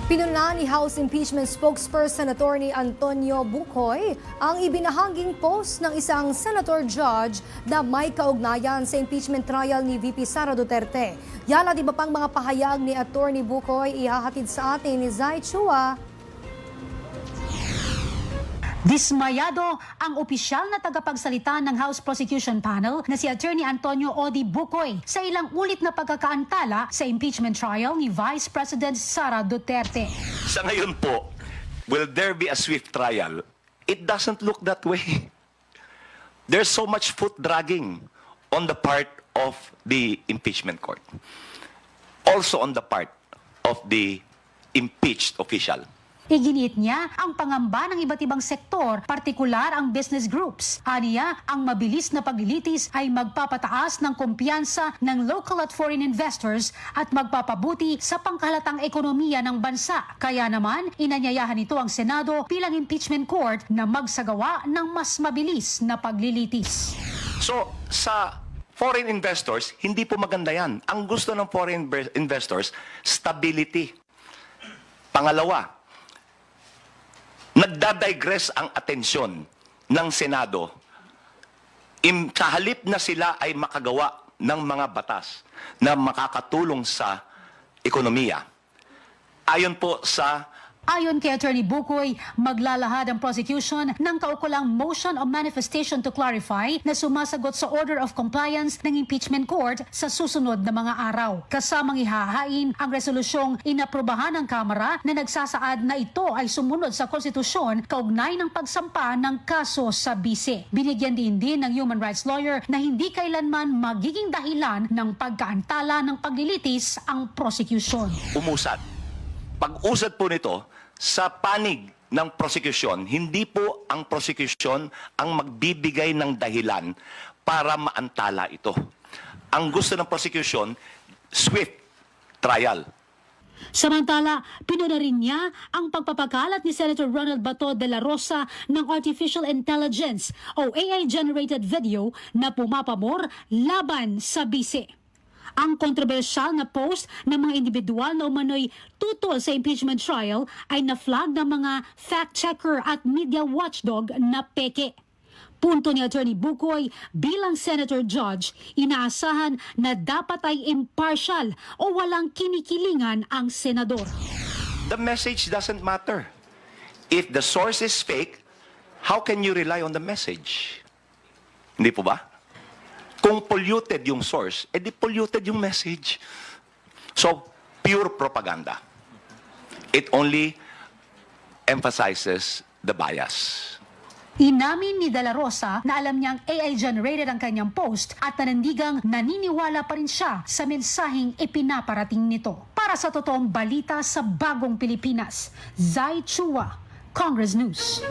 Pinuna ni House Impeachment Spokesperson Attorney Antonio Bucoy ang ibinahaging post ng isang senator judge na may kaugnayan sa impeachment trial ni VP Sara Duterte. Yan at iba pang mga pahayag ni Attorney Bucoy ihahatid sa atin ni Zai Chua. Dismayado ang opisyal na tagapagsalita ng House Prosecution Panel na si Attorney Antonio Odi Bucoy sa ilang ulit na pagkakaantala sa impeachment trial ni Vice President Sara Duterte. Sa ngayon po, will there be a swift trial? It doesn't look that way. There's so much foot dragging on the part of the impeachment court. Also on the part of the impeached official. Iginiit niya ang pangamba ng iba't ibang sektor, partikular ang business groups. Aniya, ang mabilis na paglilitis ay magpapataas ng kumpiyansa ng local at foreign investors at magpapabuti sa pangkahalatang ekonomiya ng bansa. Kaya naman, inanyayahan ito ang Senado bilang impeachment court na magsagawa ng mas mabilis na paglilitis. So, sa foreign investors, hindi po maganda yan. Ang gusto ng foreign investors, stability. Pangalawa, nagdadigress ang atensyon ng Senado sa halip na sila ay makagawa ng mga batas na makakatulong sa ekonomiya. Ayon po sa Ayon kay Attorney Bucoy, maglalahad ang prosecution ng kaukulang motion of manifestation to clarify na sumasagot sa order of compliance ng impeachment court sa susunod na mga araw. Kasamang ihahain ang resolusyong inaprobahan ng Kamara na nagsasaad na ito ay sumunod sa konstitusyon kaugnay ng pagsampa ng kaso sa bise. Binigyan din ng human rights lawyer na hindi kailanman magiging dahilan ng pagkaantala ng paglilitis ang prosecution. umusad. Pag-usad po nito, sa panig ng prosecution, hindi po ang prosecution ang magbibigay ng dahilan para maantala ito. Ang gusto ng prosecution, swift trial. Samantala, pinuna rin niya ang pagpapakalat ni Senator Ronald Bato de la Rosa ng artificial intelligence o AI-generated video na pumapamor laban sa bise. Ang kontrobersyal na post ng mga individual na umano'y tutol sa impeachment trial ay na-flag ng mga fact-checker at media watchdog na peke. Punto ni Attorney Bucoy, bilang Senator Judge, inaasahan na dapat ay impartial o walang kinikilingan ang senador. The message doesn't matter. If the source is fake, how can you rely on the message? Hindi po ba? Kung polluted yung source, edi polluted yung message. So, pure propaganda. It only emphasizes the bias. Inamin ni De La Rosa na alam niyang AI-generated ang kanyang post at nanandigang naniniwala pa rin siya sa mensaheng ipinaparating nito. Para sa totoong balita sa Bagong Pilipinas, Zai Chua, Congress News.